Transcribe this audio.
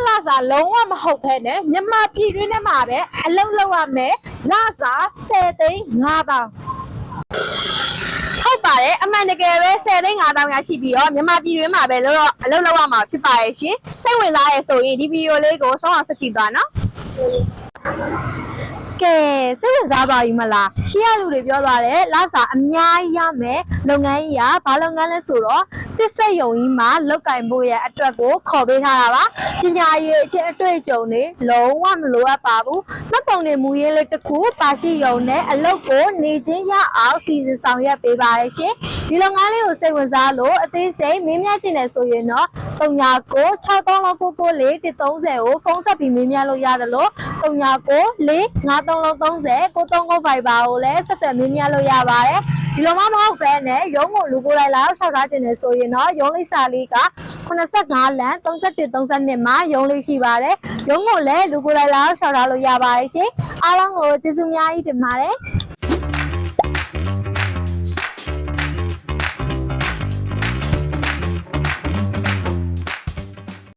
လာစားလုံးဝမဟုတ်ဘဲနဲ့မြန်မာပြည်တွင်းထဲမှာပဲအလုပ်လုပ်ရမယ်လာစား10သိန်း5000ဟုတ်ပါတယ်အမှန်တကယ်ပဲ10သိန်း5000ရရှိပြီးတော့မြန်မာပြည်တွင်းမှာပဲအလုပ်လုပ်ရမှာဖြစ်ပါရဲ့ရှင်စိတ်ဝင်စားရဆိုရင်ဒီဗီဒီယိုလေးကိုဆုံးအောင်ဆက်ကြည့်သွားနော်ကဲစိတ်ဝင်စားပါပြီမလားရှေ့ရလူတွေပြောသွားတယ်လာစားအများကြီးရမယ်လုပ်ငန်းကြီးကဘာလုပ်ငန်းလဲဆိုတော့တစ်ဆက်ယုံကြီးမှာလောက်ကင်ဖို့ရဲ့အတွက်ကိုခေါ်ပေးထားတာပါပညာရေးအချင်းအတွေ့အကြုံတွေလုံးဝမလိုအပ်ပါဘူးမှတ်ပုံတွေမူရင်းလေးတစ်ခုပါရှိယုံနဲ့အလုပ်ကိုနေချင်းရအောင်စီစဉ်ဆောင်ရွက်ပေးပါရရှင်ဒီလုပ်ငန်းလေးကိုစိတ်ဝင်စားလို့အသေးစိတ်မင်းမြတ်ကျင်တယ်ဆိုရင်တော့399639994130ကိုဖုန်းဆက်ပြီးမင်းမြတ်လို့ရတယ်လို့399453309395ပါကိုလည်းဆက်သွယ်မင်းမြတ်လို့ရပါတယ်ဒီလိုမှမဟုတ်ဘဲနဲ့ရုံးကိုလူကိုယ်လိုက်လောက်ရှောက်ထားခြင်းနဲ့ဆိုရင်တော့ရုံးလိပ်စာလေးက85လမ်း3132မှာရုံးလေးရှိပါတယ်ရုံးကိုလည်းလူကိုယ်လိုက်လောက်ရှောက်ထားလို့ရပါတယ်ရှင်အားလုံးကိုကျေးဇူးများကြီးတင်ပါတယ်